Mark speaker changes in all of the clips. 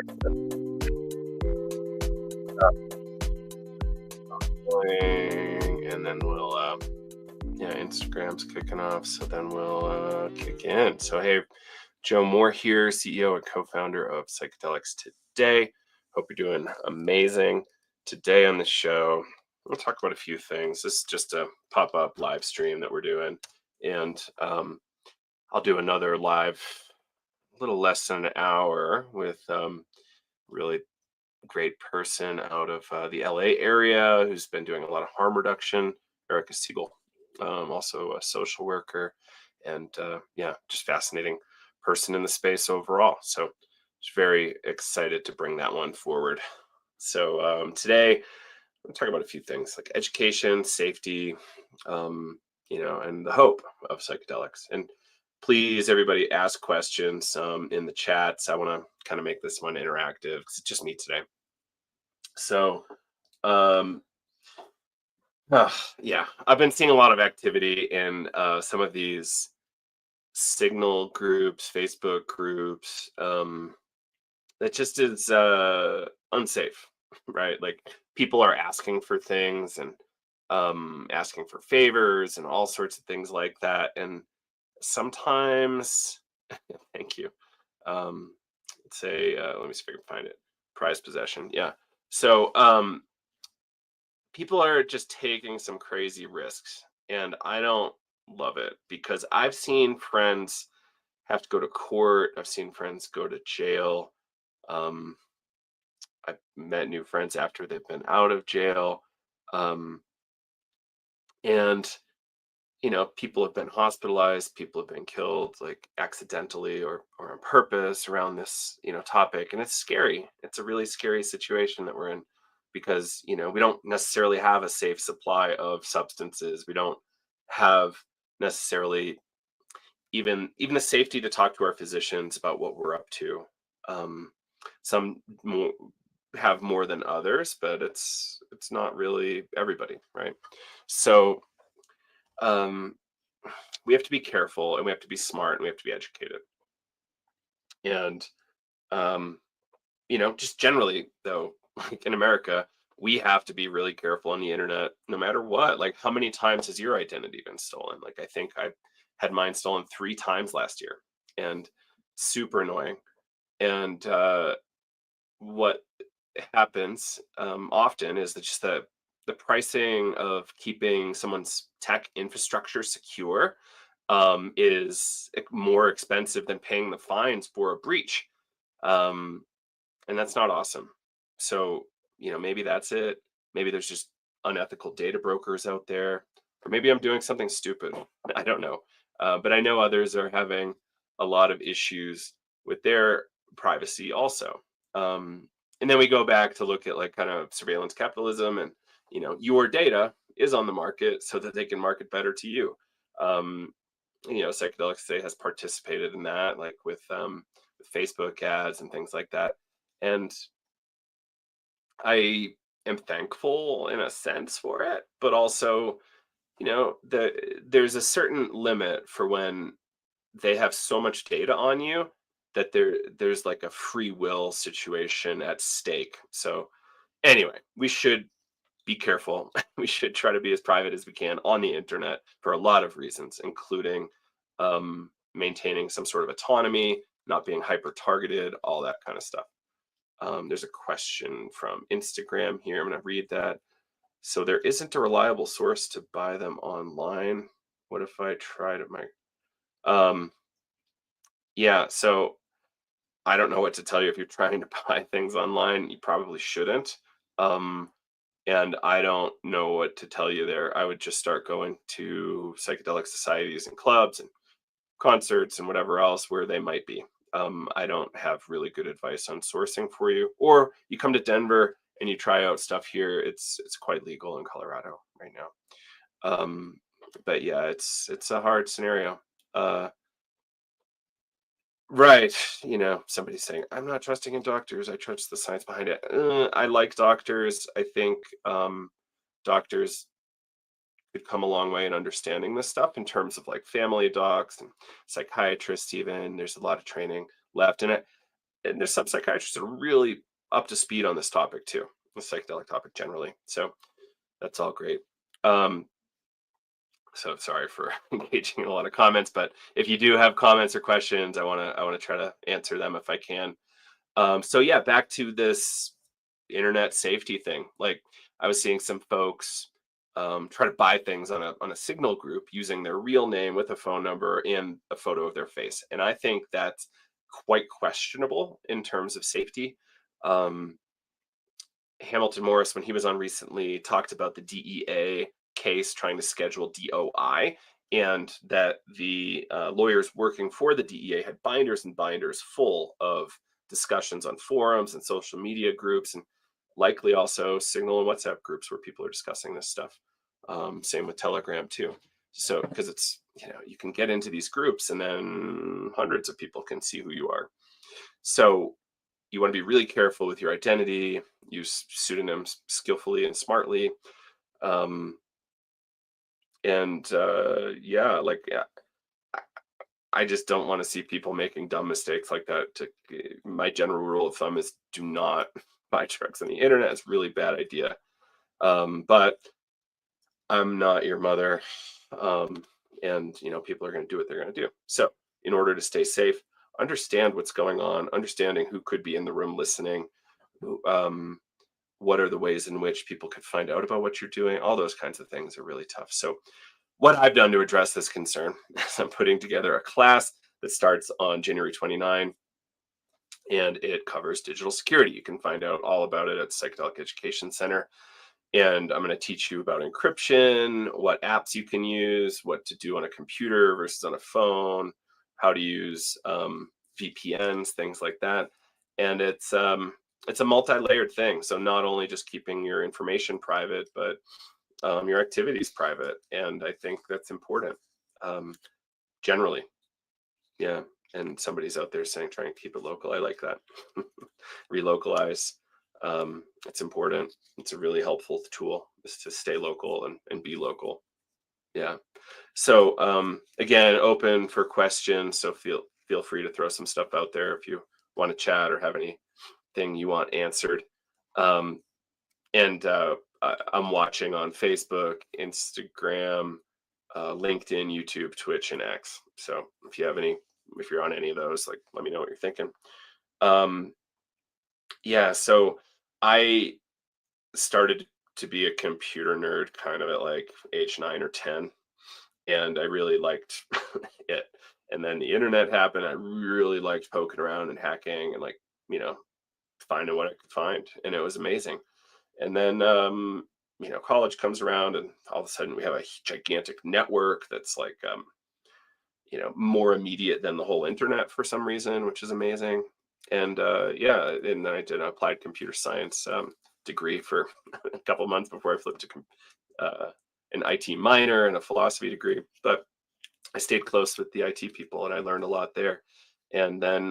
Speaker 1: And then we'll, Instagram's kicking off. So then we'll kick in. So, hey, Joe Moore here, CEO and co-founder of Psychedelics Today. Hope you're doing amazing. Today on the show, we'll talk about a few things. This is just a pop-up live stream that we're doing. And I'll do another live, a little less than an hour with really great person out of the LA area who's been doing a lot of harm reduction, Erica Siegel, also a social worker, and just fascinating person in the space overall. So just very excited to bring that one forward. So today I'm talking about a few things like education, safety, and the hope of psychedelics. And please, everybody, ask questions in the chats. I want to kind of make this one interactive because it's just me today. So, I've been seeing a lot of activity in some of these Signal groups, Facebook groups, that just is unsafe, right? Like people are asking for things and asking for favors and all sorts of things like that. And sometimes, thank you. Let me see if I can find it. Prized possession. Yeah. So people are just taking some crazy risks, and I don't love it because I've seen friends have to go to court. I've seen friends go to jail. I've met new friends after they've been out of jail. And people have been hospitalized, people have been killed like accidentally or on purpose around this, topic. And it's scary. It's a really scary situation that we're in because, we don't necessarily have a safe supply of substances. We don't have necessarily even the safety to talk to our physicians about what we're up to. Some have more than others, but it's not really everybody, right? So we have to be careful, and we have to be smart, and we have to be educated. And just generally though, like in America, we have to be really careful on the internet no matter what. Like, how many times has your identity been stolen? Like, I think I had mine stolen 3 times last year, and super annoying. And what happens often is that just the pricing of keeping someone's tech infrastructure secure is more expensive than paying the fines for a breach. And that's not awesome. So, maybe that's it. Maybe there's just unethical data brokers out there, or maybe I'm doing something stupid. I don't know. But I know others are having a lot of issues with their privacy also. And then we go back to look at like kind of surveillance capitalism, and your data is on the market so that they can market better to you. Psychedelics Today has participated in that, like with Facebook ads and things like that. And I am thankful in a sense for it, but also, there's a certain limit for when they have so much data on you that there's like a free will situation at stake. So anyway, we should be careful. We should try to be as private as we can on the internet for a lot of reasons, including maintaining some sort of autonomy, not being hyper targeted, all that kind of stuff. There's a question from Instagram here. I'm going to read that. So there isn't a reliable source to buy them online. What if I tried it? So I don't know what to tell you. If you're trying to buy things online, you probably shouldn't. And I don't know what to tell you there. I would just start going to psychedelic societies and clubs and concerts and whatever else where they might be. I don't have really good advice on sourcing for you. Or you come to Denver and you try out stuff here. It's quite legal in Colorado right now. But yeah, it's a hard scenario. Right. Somebody's saying, I'm not trusting in doctors. I trust the science behind it. I like doctors. I think doctors could come a long way in understanding this stuff in terms of like family docs and psychiatrists even. There's a lot of training left in it. and there's some psychiatrists that are really up to speed on this topic too, the psychedelic topic generally. So that's all great. Um, so sorry for engaging in a lot of comments, but if you do have comments or questions, I want to try to answer them if I can. So yeah, back to this internet safety thing. Like I was seeing some folks try to buy things on a signal group using their real name with a phone number and a photo of their face, and I think that's quite questionable in terms of safety. Um, Hamilton Morris, when he was on recently, talked about the DEA case trying to schedule DOI, and that the lawyers working for the DEA had binders and binders full of discussions on forums and social media groups, and likely also Signal and WhatsApp groups where people are discussing this stuff. Same with Telegram too. So, because it's, you can get into these groups and then hundreds of people can see who you are. So you want to be really careful with your identity, use pseudonyms skillfully and smartly. Um, and yeah, like, yeah, I just don't want to see people making dumb mistakes like that. My general rule of thumb is do not buy drugs on the internet. It's a really bad idea. But I'm not your mother. Um, and people are going to do what they're going to do. So in order to stay safe, understand what's going on, understanding who could be in the room listening, um, what are the ways in which people could find out about what you're doing. All those kinds of things are really tough. So what I've done to address this concern is I'm putting together a class that starts on January 29, and it covers digital security. You can find out all about it at Psychedelic Education Center. And I'm going to teach you about encryption, what apps you can use, what to do on a computer versus on a phone, how to use VPNs, things like that. And it's a multi-layered thing. So not only just keeping your information private, but your activities private. And I think that's important generally. Yeah. And somebody's out there saying, trying to keep it local. I like that. Relocalize. It's important. It's a really helpful tool is to stay local and be local. Yeah. So again, open for questions. So feel free to throw some stuff out there if you want to chat or have anything you want answered. And I'm watching on Facebook, Instagram, LinkedIn, YouTube, Twitch, and X. So if you're on any of those, like, let me know what you're thinking. Yeah, so I started to be a computer nerd kind of at like age 9 or 10, and I really liked it. And then the internet happened. I really liked poking around and hacking and, like, finding what I could find, and it was amazing. And then college comes around, and all of a sudden we have a gigantic network that's like more immediate than the whole internet for some reason, which is amazing. And yeah, and then I did an applied computer science degree for a couple months before I flipped to an IT minor and a philosophy degree. But I stayed close with the IT people, and I learned a lot there. And then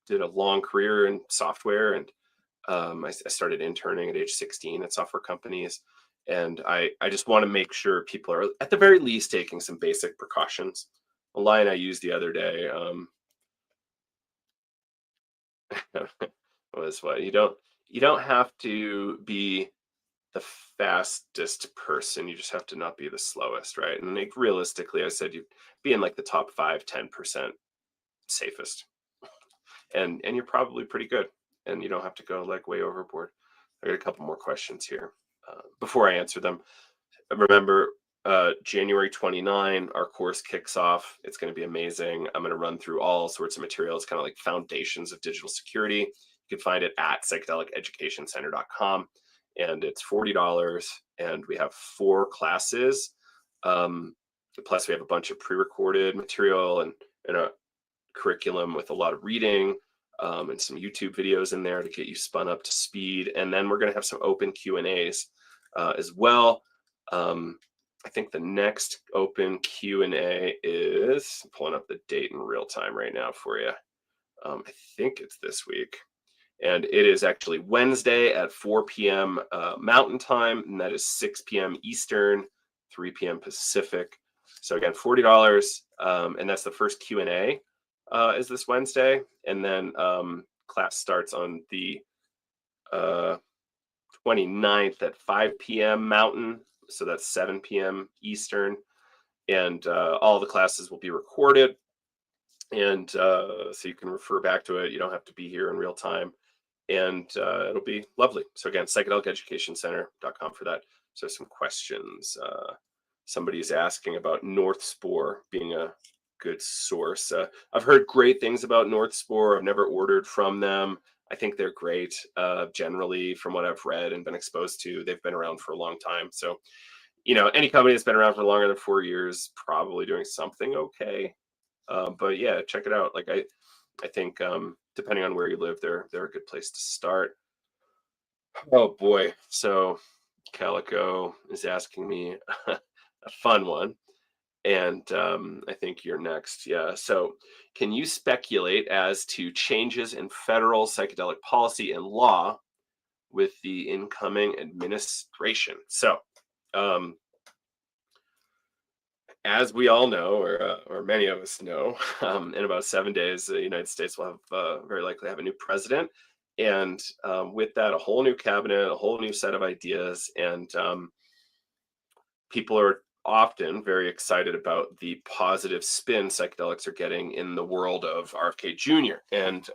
Speaker 1: did a long career in software, and I started interning at age 16 at software companies. And I just want to make sure people are at the very least taking some basic precautions. A line I used the other day was, what, you don't have to be the fastest person, you just have to not be the slowest, right? And like realistically, I said you'd be in like the top 5-10% safest, and you're probably pretty good, and you don't have to go like way overboard. I got a couple more questions here before I answer them. Remember, January 29, our course kicks off. It's going to be amazing. I'm going to run through all sorts of materials, kind of like foundations of digital security. You can find it at psychedeliceducationcenter.com, and it's $40. And we have 4 classes. Plus, we have a bunch of pre-recorded material and a curriculum with a lot of reading and some YouTube videos in there to get you spun up to speed. And then we're going to have some open Q&As as well. I think the next open Q&A is, I'm pulling up the date in real time right now for you. I think it's this week. And it is actually Wednesday at 4 p.m. Mountain Time, and that is 6 p.m. Eastern, 3 p.m. Pacific. So again, $40, and that's the first Q&A is this Wednesday. And then class starts on the 29th at 5 p.m. Mountain, so that's 7 p.m. Eastern, and all the classes will be recorded, and so you can refer back to it. You don't have to be here in real time, and it'll be lovely. So again, psychedeliceducationcenter.com for that. So some questions. Somebody's asking about North Spore being a good source. I've heard great things about North Spore. I've never ordered from them. I think they're great. Generally, from what I've read and been exposed to, they've been around for a long time. So, any company that's been around for longer than 4 years probably doing something okay. But yeah, check it out. Like I think depending on where you live, they're a good place to start. Oh boy. So Calico is asking me a fun one. And I think you're next. Yeah. So can you speculate as to changes in federal psychedelic policy and law with the incoming administration? So um, as we all know, or many of us know, in about 7 days, the United States will have very likely have a new president, and with that, a whole new cabinet, a whole new set of ideas, and people are often very excited about the positive spin psychedelics are getting in the world of RFK Jr. And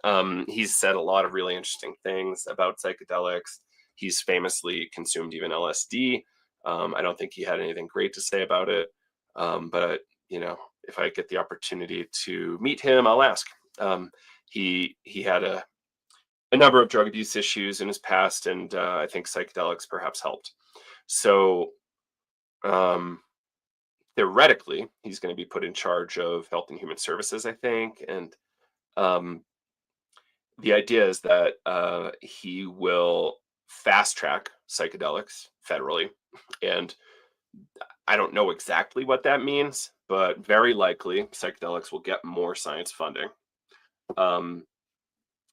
Speaker 1: he's said a lot of really interesting things about psychedelics. He's famously consumed even LSD. I don't think he had anything great to say about it. But if I get the opportunity to meet him, I'll ask. He had a number of drug abuse issues in his past, and I think psychedelics perhaps helped. So um, theoretically, he's going to be put in charge of Health and Human Services, I think, and um, the idea is that he will fast track psychedelics federally, and I don't know exactly what that means, but very likely psychedelics will get more science funding. Um,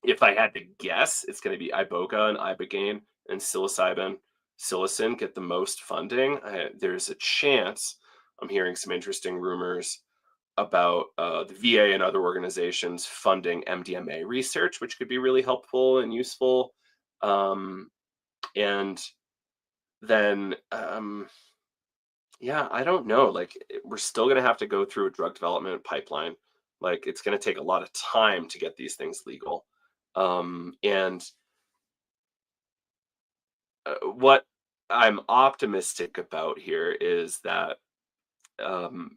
Speaker 1: if I had to guess, it's going to be iboga and ibogaine and psilocybin, psilocin get the most funding. There's a chance I'm hearing some interesting rumors about the VA and other organizations funding MDMA research, which could be really helpful and useful. And then yeah, I don't know. Like, we're still going to have to go through a drug development pipeline. Like, it's going to take a lot of time to get these things legal. And what I'm optimistic about here is that RFK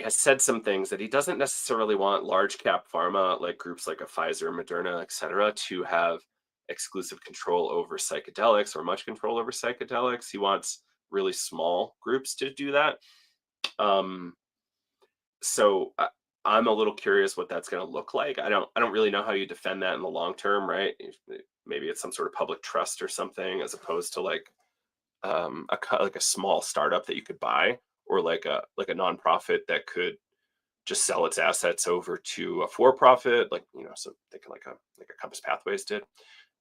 Speaker 1: has said some things that he doesn't necessarily want large cap pharma, like groups like a Pfizer, Moderna, et cetera, to have exclusive control over psychedelics or much control over psychedelics. He wants really small groups to do that. Um, so I'm a little curious what that's going to look like. I don't really know how you defend that in the long term, right? Maybe it's some sort of public trust or something, as opposed to like like a small startup that you could buy, or like a nonprofit that could just sell its assets over to a for-profit, like so they can like a Compass Pathways did,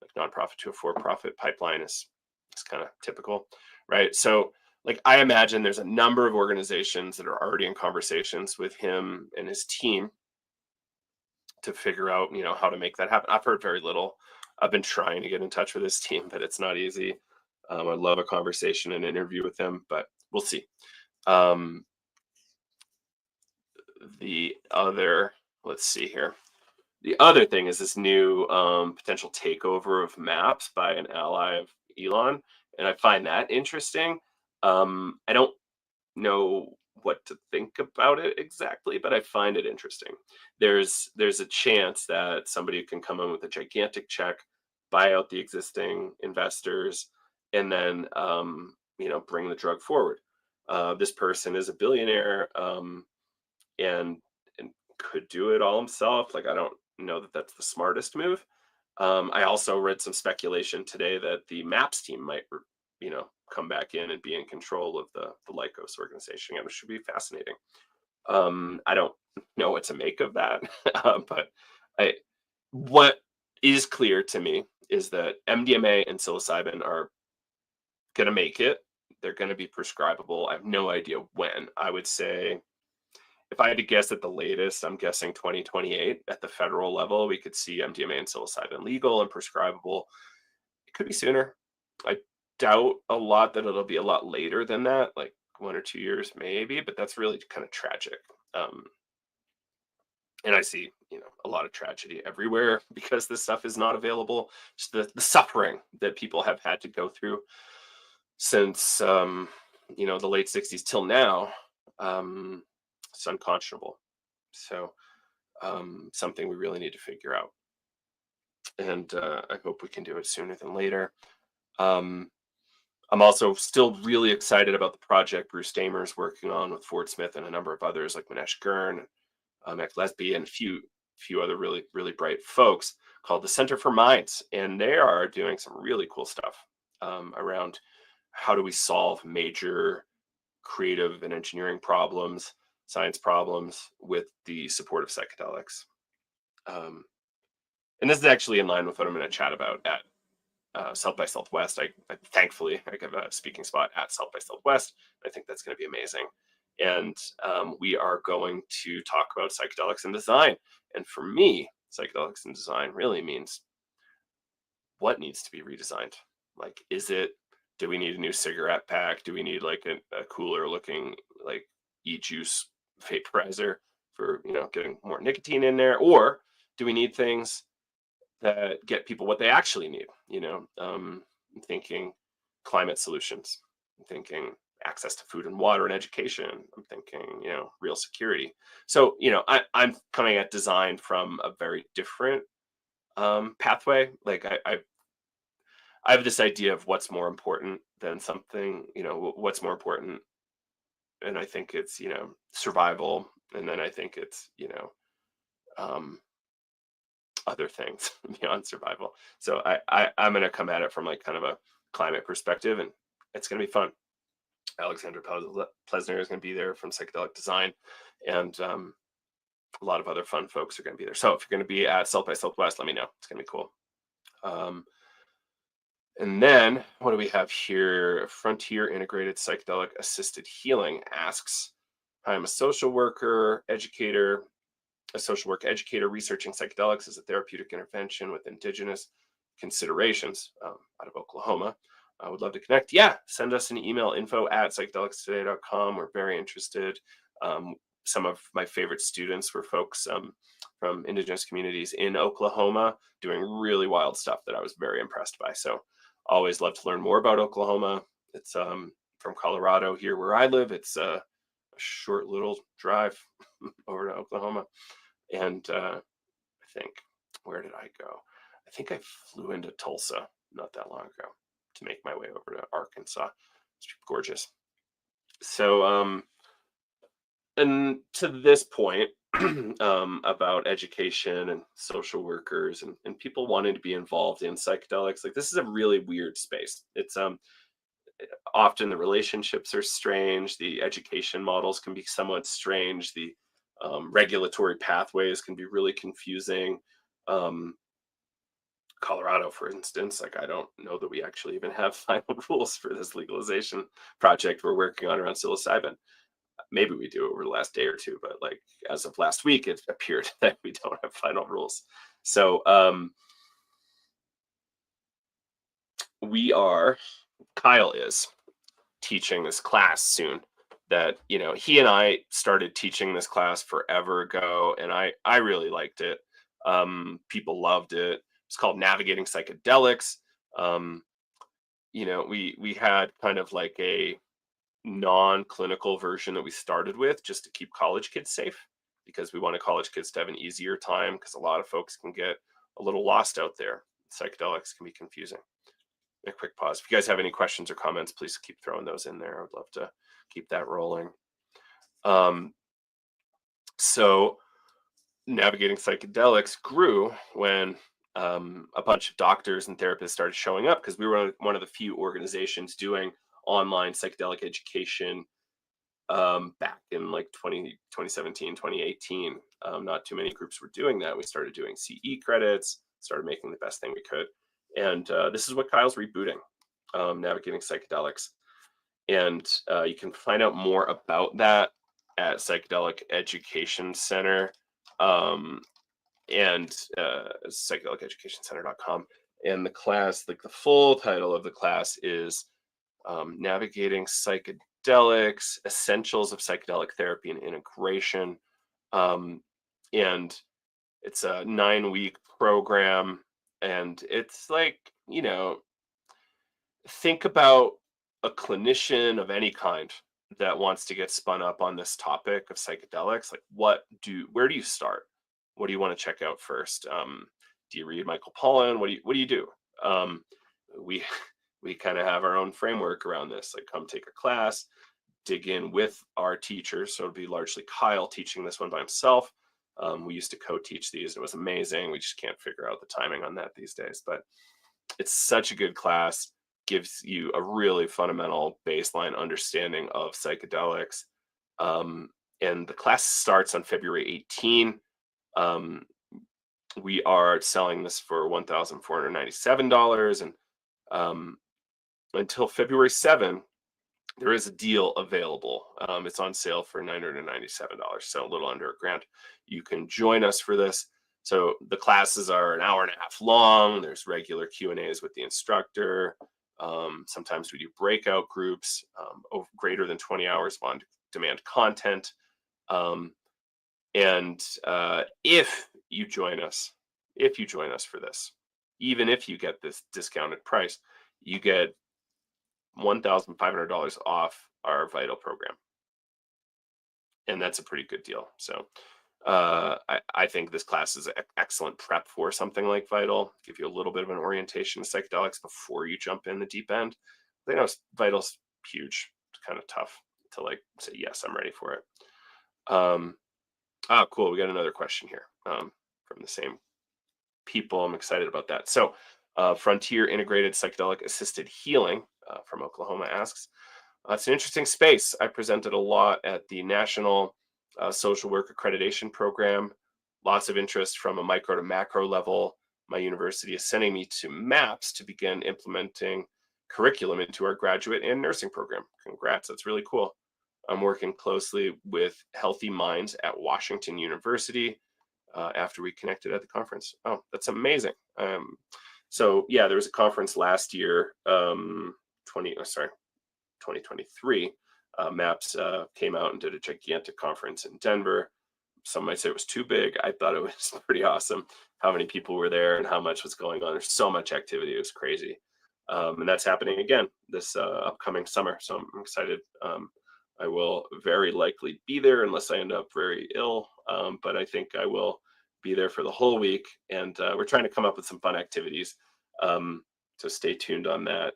Speaker 1: like nonprofit to a for-profit pipeline is kind of typical, right? So like I imagine there's a number of organizations that are already in conversations with him and his team to figure out how to make that happen. I've heard very little. I've been trying to get in touch with his team, but it's not easy. I'd love a conversation and interview with them, but we'll see. The other, let's see here. The other thing is this new potential takeover of Maps by an ally of Elon, and I find that interesting. I don't know what to think about it exactly, but I find it interesting. There's a chance that somebody can come in with a gigantic check, buy out the existing investors, and then bring the drug forward. This person is a billionaire, and could do it all himself. Like, I don't know that that's the smartest move. I also read some speculation today that the Maps team might come back in and be in control of the Lycos organization, and it should be fascinating. I don't know what to make of that, but what is clear to me is that MDMA and psilocybin are going to make it. They're going to be prescribable. I have no idea when. I would say if I had to guess at the latest, I'm guessing 2028 at the federal level, we could see MDMA and psilocybin legal and prescribable. It could be sooner. I doubt a lot that it'll be a lot later than that, like 1 or 2 years maybe, but that's really kind of tragic. Um, and I see, a lot of tragedy everywhere because this stuff is not available. Just the suffering that people have had to go through since the late 60s till now, um, it's unconscionable. So something we really need to figure out, and I hope we can do it sooner than later. Um, I'm also still really excited about the project Bruce Damer's working on with Ford Smith and a number of others like Manesh Gurn, Mac Lesby, and a few other really bright folks called the Center for Minds, and they are doing some really cool stuff around how do we solve major creative and engineering problems, science problems with the support of psychedelics. Um, and this is actually in line with what I'm going to chat about at South by Southwest. Thankfully I have a speaking spot at South by Southwest. I think that's going to be amazing, and we are going to talk about psychedelics and design. And for me, psychedelics and design really means what needs to be redesigned. Like, do we need a new cigarette pack? Do we need like a cooler looking like e-juice vaporizer for getting more nicotine in there, or do we need things that get people what they actually need? I'm thinking climate solutions. I'm thinking access to food and water and education. I'm thinking real security. So I'm coming at design from a very different pathway. Like I have this idea of what's more important than something. What's more important, and I think it's survival, and then I think it's um, other things beyond survival. So I'm going to come at it from like kind of a climate perspective, and it's going to be fun. Alexandra Plesner is going to be there from Psychedelic Design, and a lot of other fun folks are going to be there. So if you're going to be at South by Southwest, let me know. It's going to be cool. And then what do we have here? Frontier Integrated Psychedelic Assisted Healing asks, "Hi, I'm a social worker, educator, researching psychedelics as a therapeutic intervention with indigenous considerations out of Oklahoma. I would love to connect. Yeah, send us an email, info@psychedelicstoday.com. We're very interested. Some of my favorite students were folks from indigenous communities in Oklahoma doing really wild stuff that I was very impressed by. So always love to learn more about Oklahoma. It's from Colorado here where I live. It's a short little drive over to Oklahoma. And I think, where did I go? I think I flew into Tulsa not that long ago to make my way over to Arkansas. It's gorgeous. So, and to this point, about education and social workers and people wanting to be involved in psychedelics, like this is a really weird space. It's often the relationships are strange, the education models can be somewhat strange, the regulatory pathways can be really confusing. Colorado, for instance, like I don't know that we actually even have final rules for this legalization project we're working on around psilocybin. Maybe we do over the last day or two, but like as of last week, it appeared that we don't have final rules. So Kyle is teaching this class soon that he and I started teaching this class forever ago, and I really liked it. People loved it. It's called Navigating Psychedelics. We had kind of like a non-clinical version that we started with just to keep college kids safe, because we wanted college kids to have an easier time, because a lot of folks can get a little lost out there. Psychedelics can be confusing. A quick pause. If you guys have any questions or comments, please keep throwing those in there. I would love to keep that rolling. So Navigating Psychedelics grew when a bunch of doctors and therapists started showing up, because we were one of the few organizations doing online psychedelic education back in like 2017, 2018. Not too many groups were doing that. We started doing CE credits, started making the best thing we could. And this is what Kyle's rebooting, Navigating Psychedelics. And you can find out more about that at Psychedelic Education Center, and psychedeliceducationcenter.com. And the class, like the full title of the class is Navigating Psychedelics, Essentials of Psychedelic Therapy and Integration. And it's a 9-week program. And it's like, think about a clinician of any kind that wants to get spun up on this topic of psychedelics. Like, where do you start? What do you want to check out first? Do you read Michael Pollan? What do you do? We we kind of have our own framework around this. Like, come take a class, dig in with our teachers. So it'll be largely Kyle teaching this one by himself. We used to co-teach these. It was amazing. We just can't figure out the timing on that these days. But it's such a good class. Gives you a really fundamental baseline understanding of psychedelics. And the class starts on February 18. We are selling this for $1,497. And until February 7, there is a deal available. It's on sale for $997, so a little under $1,000. You can join us for this. So the classes are an hour and a half long. There's regular Q&As with the instructor. Sometimes we do breakout groups, greater than 20 hours of on-demand content. And if you join us for this, even if you get this discounted price, you get $1,500 off our Vital program. And that's a pretty good deal. So I think this class is excellent prep for something like Vital. Give you a little bit of an orientation to psychedelics before you jump in the deep end. I know Vital's huge. It's kind of tough to say, yes, I'm ready for it. Cool. We got another question here from the same people. I'm excited about that. So Frontier Integrated Psychedelic Assisted Healing from Oklahoma asks, it's an interesting space. I presented a lot at the National Social Work Accreditation Program. Lots of interest from a micro to macro level. My university is sending me to MAPS to begin implementing curriculum into our graduate and nursing program. Congrats, that's really cool. I'm working closely with Healthy Minds at Washington University after we connected at the conference. Oh, that's amazing. So yeah, there was a conference last year, 2023. MAPS came out and did a gigantic conference in Denver. Some might say it was too big. I thought it was pretty awesome how many people were there and how much was going on. There's so much activity. It was crazy. And that's happening again this upcoming summer. So I'm excited. I will very likely be there unless I end up very ill. But I think I will be there for the whole week. And we're trying to come up with some fun activities. So stay tuned on that.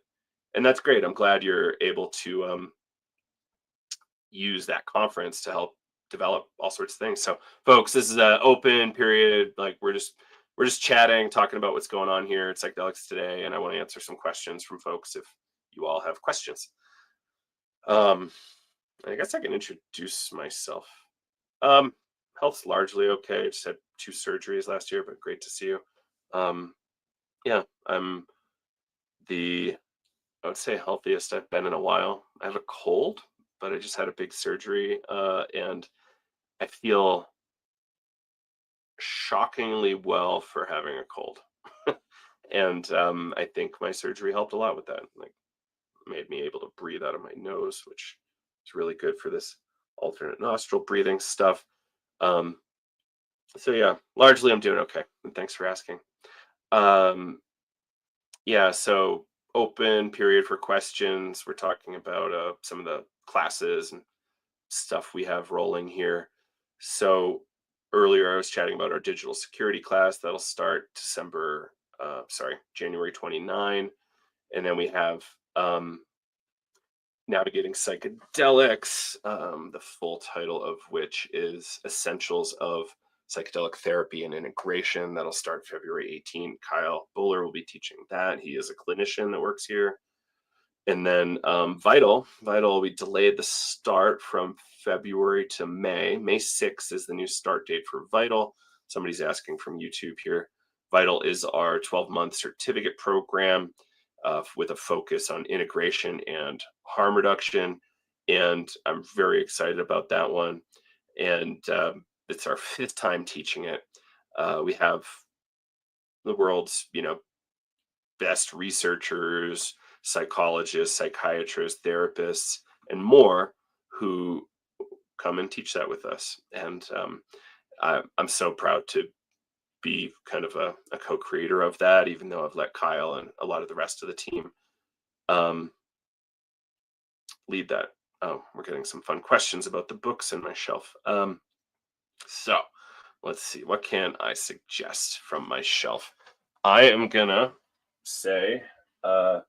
Speaker 1: And that's great. I'm glad you're able to use that conference to help develop all sorts of things. So folks, this is an open period. Like we're just chatting, talking about what's going on here at Psychedelics today. And I want to answer some questions from folks if you all have questions. I guess I can introduce myself. Health's largely okay. I just had 2 surgeries last year, but great to see you. Yeah, I'm I would say healthiest I've been in a while. I have a cold, but I just had a big surgery, and I feel shockingly well for having a cold. And I think my surgery helped a lot with that. Like, made me able to breathe out of my nose, which is really good for this alternate nostril breathing stuff. So yeah, largely I'm doing okay. And thanks for asking. Yeah, so open period for questions. We're talking about some of the classes and stuff we have rolling here. So earlier I was chatting about our digital security class that'll start January 29. And then we have Navigating Psychedelics, the full title of which is Essentials of Psychedelic Therapy and Integration. That'll start February 18. Kyle Buller will be teaching that. He is a clinician that works here. And then Vital, we delayed the start from February to May. May 6th is the new start date for Vital. Somebody's asking from YouTube here. Vital is our 12-month certificate program with a focus on integration and harm reduction. and I'm very excited about that one. And it's our fifth time teaching it. We have the world's, best researchers, psychologists, psychiatrists, therapists, and more who come and teach that with us. And I'm so proud to be kind of a co-creator of that, even though I've let Kyle and a lot of the rest of the team um, lead that. Oh, we're getting some fun questions about the books in my shelf. So let's see, what can I suggest from my shelf? I am gonna say, uh,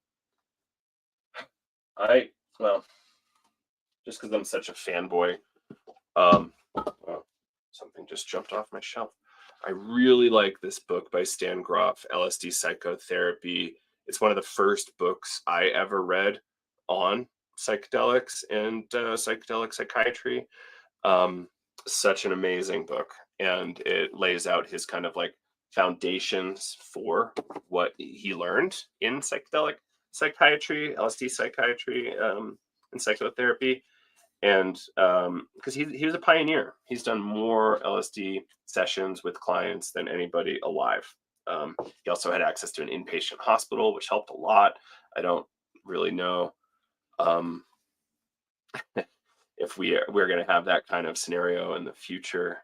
Speaker 1: I well, just because I'm such a fanboy, oh, something just jumped off my shelf. I really like this book by Stan Groff, LSD Psychotherapy. It's one of the first books I ever read on psychedelics and psychedelic psychiatry. Um, Such an amazing book, and it lays out his kind of like foundations for what he learned in psychedelic psychiatry, LSD psychiatry, and psychotherapy. And because he was a pioneer, he's done more LSD sessions with clients than anybody alive. He also had access to an inpatient hospital, which helped a lot. I don't really know um, if we're going to have that kind of scenario in the future.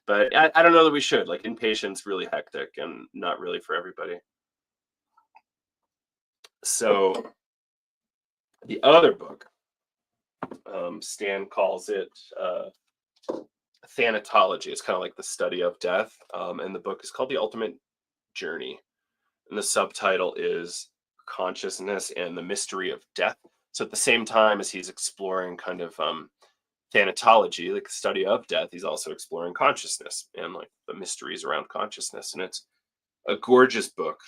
Speaker 1: But I don't know that we should. Like, inpatient's really hectic and not really for everybody. So the other book, Stan calls it thanatology. It's kind of like the study of death, and the book is called The Ultimate Journey, and the subtitle is Consciousness and the Mystery of Death. So at the same time as he's exploring kind of thanatology, like the study of death, he's also exploring consciousness and like the mysteries around consciousness. And it's a gorgeous book,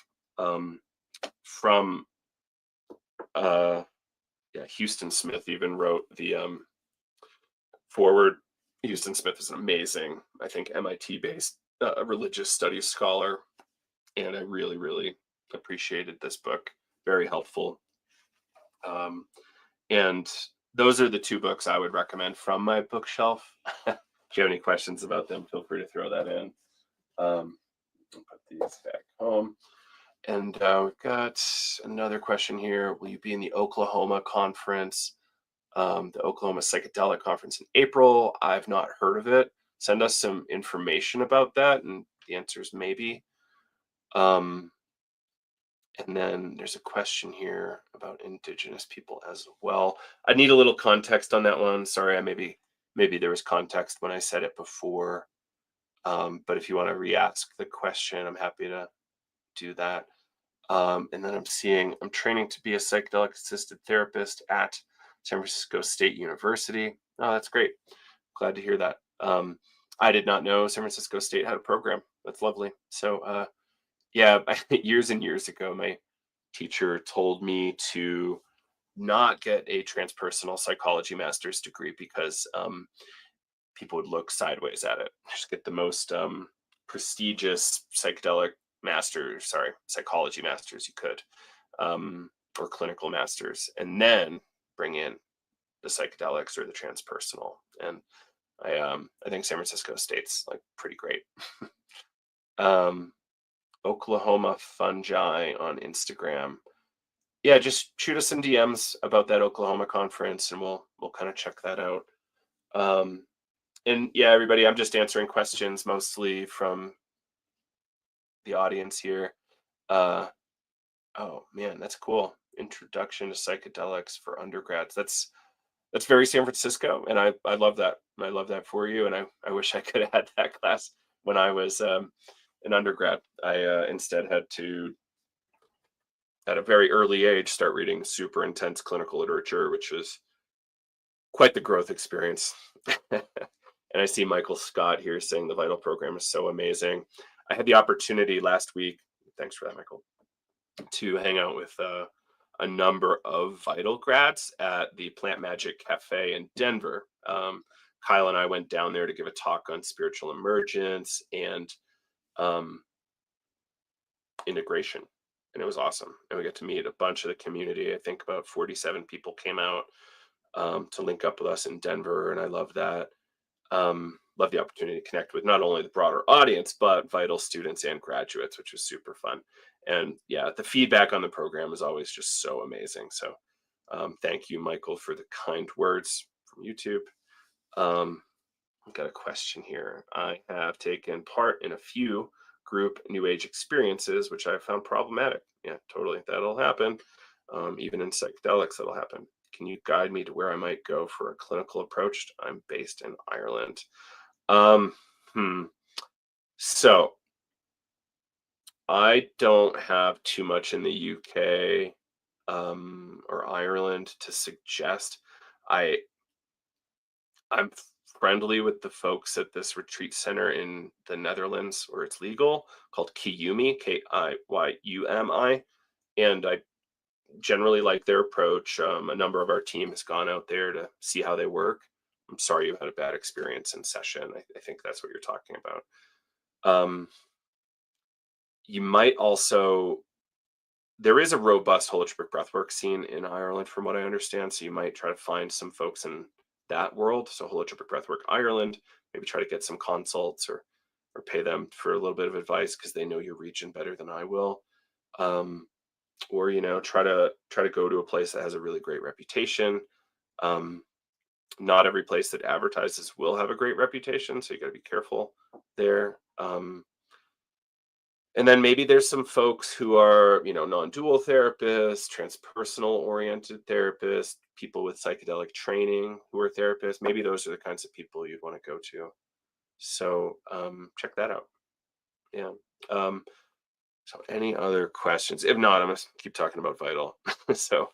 Speaker 1: from uh yeah, Houston Smith even wrote the forward. Houston Smith is an amazing, I think, MIT based religious studies scholar, and I really, really appreciated this book. Very helpful. Um, and those are the two books I would recommend from my bookshelf. If you have any questions about them, feel free to throw that in. I'll put these back home. And we've got another question here. Will you be in the Oklahoma conference, the Oklahoma Psychedelic Conference in April? I've not heard of it. Send us some information about that. And the answer is maybe. Um, And then there's a question here about Indigenous people as well. I need a little context on that one. Sorry, maybe there was context when I said it before. But if you want to re-ask the question, I'm happy to do that. And then I'm training to be a psychedelic assisted therapist at San Francisco State University. Oh, that's great. Glad to hear that. I did not know San Francisco State had a program. That's lovely. So yeah, years and years ago, my teacher told me to not get a transpersonal psychology master's degree because people would look sideways at it. Just get the most prestigious psychology masters you could, or clinical masters, and then bring in the psychedelics or the transpersonal. And I think San Francisco State's like pretty great. um, Oklahoma Fungi on Instagram. Yeah, just shoot us some DMs about that Oklahoma conference, and we'll kind of check that out. And yeah, everybody, I'm just answering questions mostly from the audience here. Oh man, that's cool. Introduction to psychedelics for undergrads. That's very San Francisco, and I love that. I love that for you, and I wish I could have had that class when I was an undergrad. I instead had to, at a very early age, start reading super intense clinical literature, which was quite the growth experience. And I see Michael Scott here saying the Vital program is so amazing. I had the opportunity last week, thanks for that, Michael, to hang out with a number of Vital grads at the Plant Magic Cafe in Denver. Kyle and I went down there to give a talk on spiritual emergence and integration. And it was awesome. And we got to meet a bunch of the community. I think about 47 people came out. to link up with us in Denver, and I love that. Love the opportunity to connect with not only the broader audience, but Vital students and graduates, which was super fun. And yeah, the feedback on the program is always just so amazing. So thank you, Michael, for the kind words from YouTube. I've got a question here. I have taken part in a few group New Age experiences, which I found problematic. Yeah, totally. That'll happen. Even in psychedelics, that'll happen. Can you guide me to where I might go for a clinical approach? I'm based in Ireland. Um, hmm. So I don't have too much in the UK or Ireland to suggest. I I'm friendly with the folks at this retreat center in the Netherlands where it's legal called Kiyumi, Kiyumi, and I generally like their approach. A number of our team has gone out there to see how they work. I'm sorry you had a bad experience in session. I think that's what you're talking about. Um, you might also there is a robust holotropic breathwork scene in Ireland, from what I understand. So you might try to find some folks in that world. So holotropic breathwork Ireland, maybe try to get some consults or pay them for a little bit of advice because they know your region better than I will. Um, or try to go to a place that has a really great reputation. Um, Not every place that advertises will have a great reputation, so you got to be careful there. And then maybe there's some folks who are, non-dual therapists, transpersonal oriented therapists, people with psychedelic training who are therapists. Maybe those are the kinds of people you'd want to go to. So check that out. Yeah. Um, so any other questions? If not, I'm gonna keep talking about Vital. So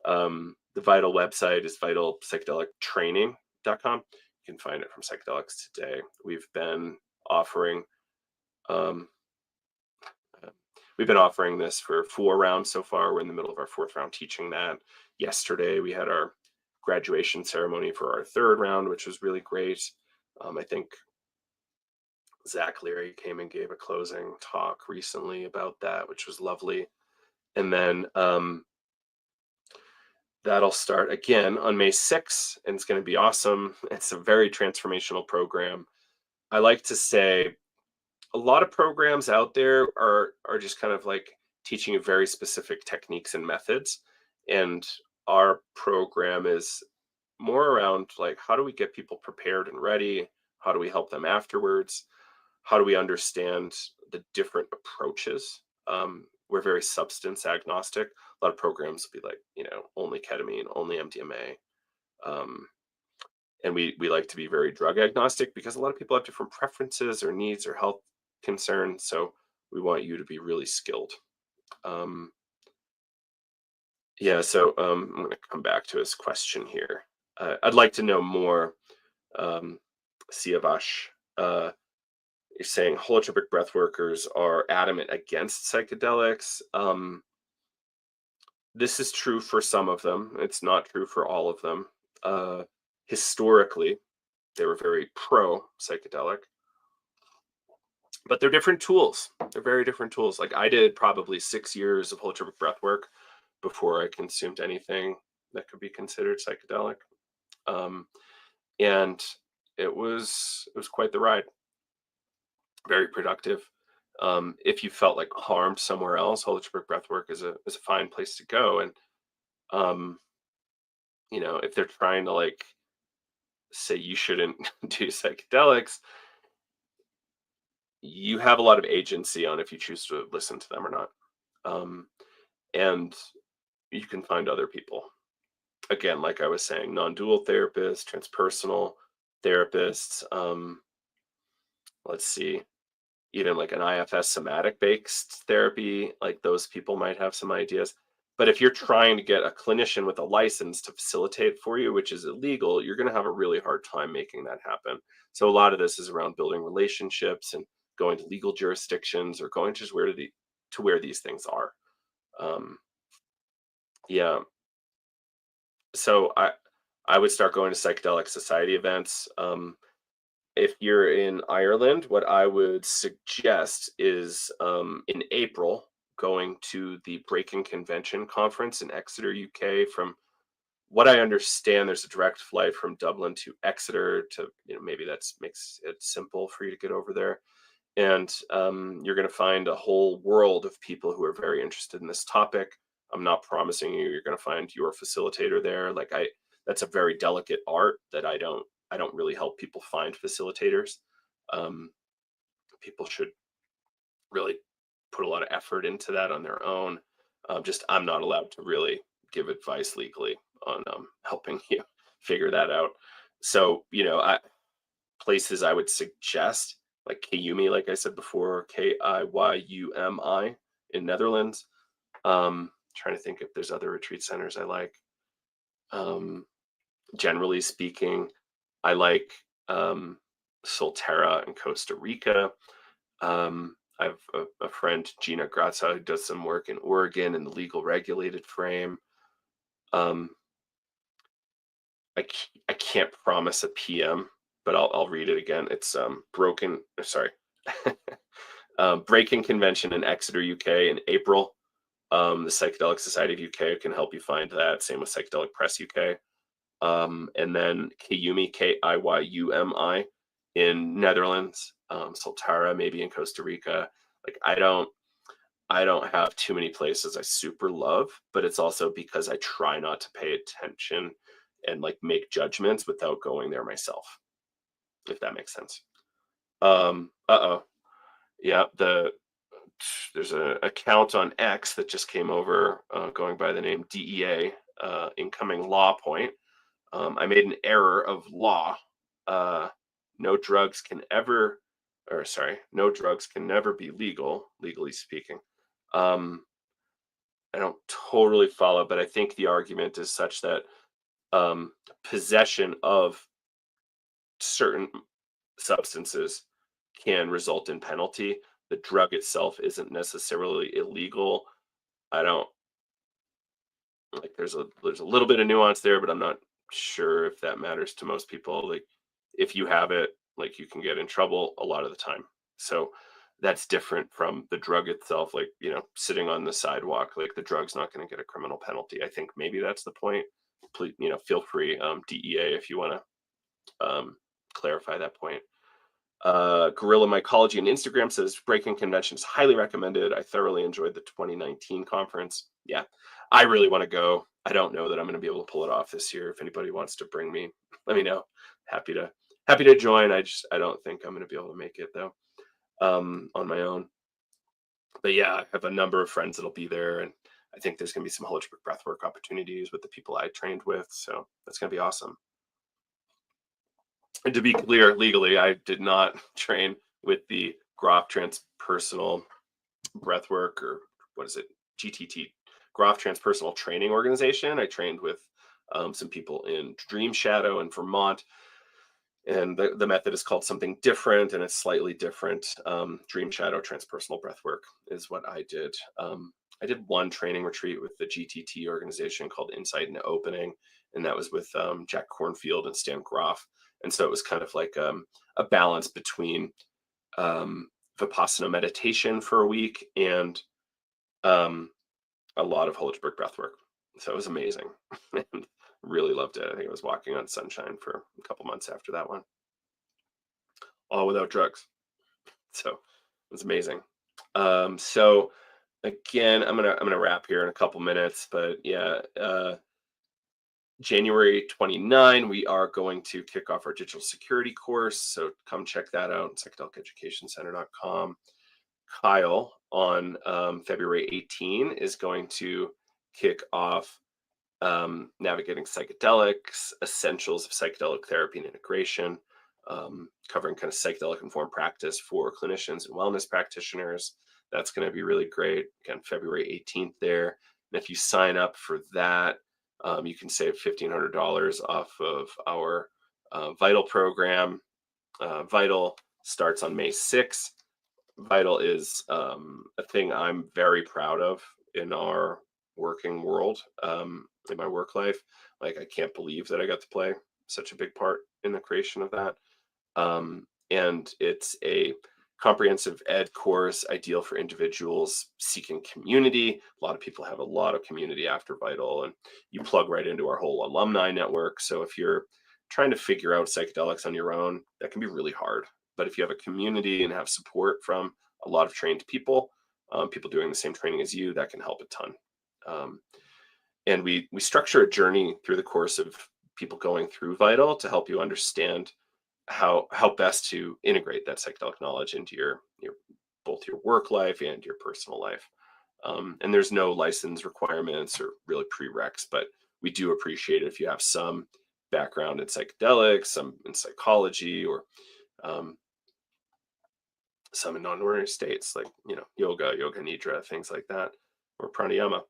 Speaker 1: the Vital website is vitalpsychedelictraining.com. You can find it from Psychedelics Today. We've been offering um, uh, we've been offering this for 4 rounds so far. We're in the middle of our 4th round teaching that. Yesterday we had our graduation ceremony for our 3rd round, which was really great. I think Zach Leary came and gave a closing talk recently about that, which was lovely. And then that'll start again on May 6th, and it's going to be awesome. It's a very transformational program. I like to say a lot of programs out there are just kind of like teaching you very specific techniques and methods. And our program is more around like how do we get people prepared and ready? How do we help them afterwards? How do we understand the different approaches? We're very substance agnostic. A lot of programs will be like, only ketamine, only MDMA. Um, and we like to be very drug agnostic because a lot of people have different preferences or needs or health concerns. So we want you to be really skilled. Um, yeah, so I'm going to come back to his question here. I'd like to know more, um, Siavash. You're saying holotropic breath workers are adamant against psychedelics. This is true for some of them. It's not true for all of them. Historically, they were very pro psychedelic, but they're different tools. They're very different tools. Like I did probably 6 years of holotropic breath work before I consumed anything that could be considered psychedelic. Um, and it was quite the ride. Very productive. If you felt like harmed somewhere else, holotropic breathwork is a fine place to go. And um, if they're trying to like say you shouldn't do psychedelics, you have a lot of agency on if you choose to listen to them or not. Um, and you can find other people. Again, like I was saying, non-dual therapists, transpersonal therapists. Let's see, even like an IFS somatic based therapy, like those people might have some ideas. But if you're trying to get a clinician with a license to facilitate for you, which is illegal, you're going to have a really hard time making that happen. So a lot of this is around building relationships and going to legal jurisdictions or going just to where these things are. Um, yeah. So I would start going to psychedelic society events. If you're in Ireland, what I would suggest is in April going to the Breaking Convention conference in Exeter, UK from what I understand, there's a direct flight from Dublin to Exeter to, maybe that's makes it simple for you to get over there. And you're going to find a whole world of people who are very interested in this topic. I'm not promising you're going to find your facilitator there. That's a very delicate art that I don't really help people find facilitators. Um, People should really put a lot of effort into that on their own. Just I'm not allowed to really give advice legally on helping you figure that out. So, places I would suggest, like Kiyumi, like I said before, Kiyumi in Netherlands. Trying to think if there's other retreat centers I like. Um, Generally speaking, I like Solterra in Costa Rica. I have a friend, Gina Grazza, who does some work in Oregon in the legal regulated frame. Um, I can't promise a PM, but I'll read it again. It's Breaking Convention in Exeter, UK in April. The Psychedelic Society of UK can help you find that. Same with Psychedelic Press UK. And then Kiyumi, Kiyumi in Netherlands. Soltara maybe in Costa Rica. Like I don't have too many places I super love, but it's also because I try not to pay attention and like make judgments without going there myself, if that makes sense. Yeah, there's an account on X that just came over, going by the name DEA, incoming law point. I made an error of law. Uh, no drugs can ever, or sorry, no drugs can never be legal, legally speaking. I don't totally follow, but I think the argument is such that possession of certain substances can result in penalty. The drug itself isn't necessarily illegal. I don't like there's a little bit of nuance there, but I'm not sure if that matters to most people. Like if you have it, like you can get in trouble a lot of the time. So that's different from the drug itself, like, sitting on the sidewalk, like the drug's not going to get a criminal penalty. I think maybe that's the point. Please, feel free, DEA, if you want to clarify that point. Guerrilla Mycology on Instagram says Breaking Convention is highly recommended. I thoroughly enjoyed the 2019 conference. Yeah, I really want to go. I don't know that I'm going to be able to pull it off this year. If anybody wants to bring me, let me know. Happy to join. I don't think I'm going to be able to make it though, on my own. But yeah, I have a number of friends that'll be there, and I think there's going to be some holistic breathwork opportunities with the people I trained with. So that's going to be awesome. And to be clear, legally, I did not train with the Groff Transpersonal Breathwork, or what is it, GTT, Groff Transpersonal Training Organization. I trained with some people in Dream Shadow in Vermont, and the method is called something different, and it's slightly different. Dream Shadow Transpersonal Breathwork is what I did. I did one training retreat with the GTT organization called Insight and Opening, and that was with Jack Cornfield and Stan Groff. And so it was kind of like a balance between Vipassana meditation for a week and a lot of Holistic breathwork. So it was amazing. And really loved it. I think I was walking on sunshine for a couple months after that one, all without drugs. So it was amazing. So again, I'm gonna wrap here in a couple minutes, but yeah, January 29, we are going to kick off our digital security course. So come check that out at psychedeliceducationcenter.com. Kyle on February 18 is going to kick off Navigating Psychedelics, Essentials of Psychedelic Therapy and Integration, covering kind of psychedelic informed practice for clinicians and wellness practitioners. That's going to be really great. Again, February 18th there. And if you sign up for that, you can save $1,500 off of our Vital program. Vital starts on May 6th. Vital is a thing I'm very proud of in our working world, in my work life. Like, I can't believe that I got to play such a big part in the creation of that. And it's a comprehensive ed course, ideal for individuals seeking community. A lot of people have a lot of community after Vital, and you plug right into our whole alumni network. So if you're trying to figure out psychedelics on your own, that can be really hard. But if you have a community and have support from a lot of trained people, people doing the same training as you, that can help a ton. And we structure a journey through the course of people going through Vital to help you understand how best to integrate that psychedelic knowledge into your both your work life and your personal life. And there's no license requirements or really prereqs, but we do appreciate it if you have some background in psychedelics, some in psychology, or some in non-ordinary states like yoga nidra, things like that, or pranayama.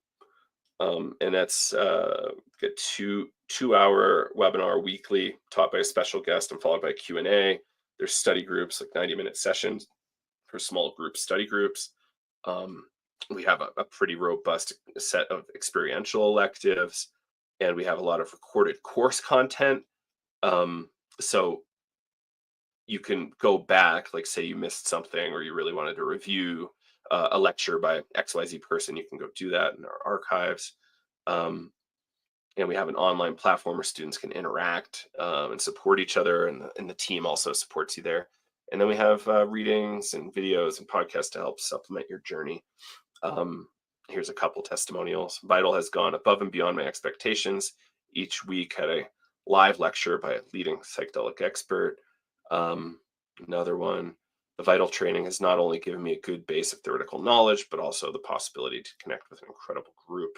Speaker 1: And that's a 2-hour webinar weekly, taught by a special guest and followed by a Q&A. There's study groups, like 90-minute sessions for small group study groups. We have a pretty robust set of experiential electives, and we have a lot of recorded course content. So you can go back, like say you missed something or you really wanted to review a lecture by XYZ person, you can go do that in our archives. And we have an online platform where students can interact and support each other, and the team also supports you there. And then we have readings and videos and podcasts to help supplement your journey. Here's a couple testimonials. Vital has gone above and beyond my expectations. Each week had a live lecture by a leading psychedelic expert. Another one, the Vital training has not only given me a good base of theoretical knowledge, but also the possibility to connect with an incredible group.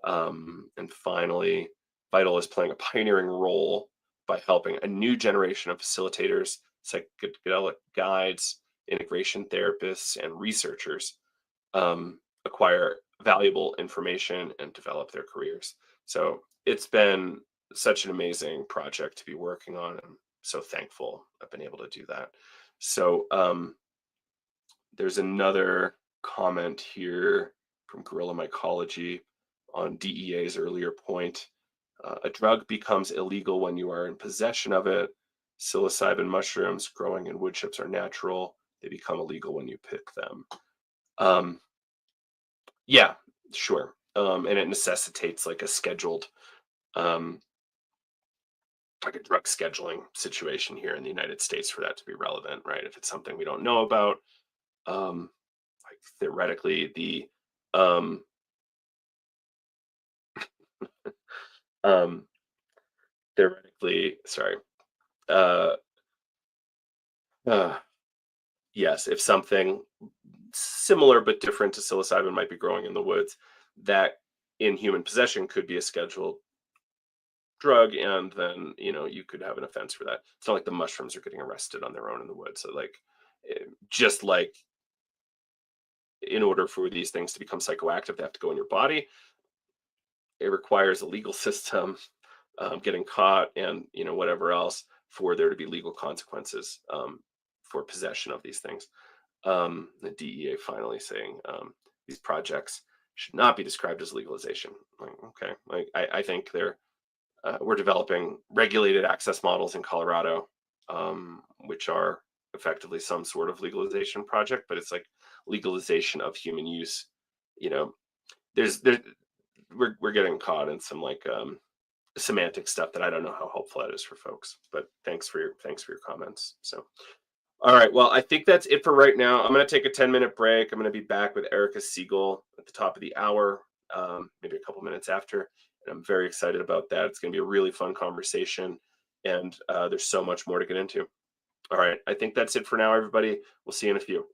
Speaker 1: And finally, Vital is playing a pioneering role by helping a new generation of facilitators, psychedelic guides, integration therapists, and researchers acquire valuable information and develop their careers. So it's been such an amazing project to be working on. I'm so thankful I've been able to do that. So there's another comment here from Guerrilla Mycology on DEA's earlier point. A drug becomes illegal when you are in possession of it. Psilocybin mushrooms growing in wood chips are natural. They become illegal when you pick them. Yeah, sure. And it necessitates like a scheduled, like a drug scheduling situation here in the United States for that to be relevant, right? If it's something we don't know about, like theoretically um, sorry. Uh, yes, if something similar but different to psilocybin might be growing in the woods, that in human possession could be a scheduled drug, and then you could have an offense for that. It's not like the mushrooms are getting arrested on their own in the woods. So like, just like in order for these things to become psychoactive, they have to go in your body. It requires a legal system, getting caught, and whatever else, for there to be legal consequences for possession of these things. The DEA finally saying these projects should not be described as legalization. Like, okay, like I think we're developing regulated access models in Colorado, which are effectively some sort of legalization project, but it's like legalization of human use. We're getting caught in some like semantic stuff that I don't know how helpful that is for folks. But thanks for your comments. So, all right, well, I think that's it for right now. I'm going to take a 10-minute break. I'm going to be back with Erica Siegel at the top of the hour, maybe a couple minutes after. And I'm very excited about that. It's going to be a really fun conversation, and there's so much more to get into. All right, I think that's it for now, everybody. We'll see you in a few.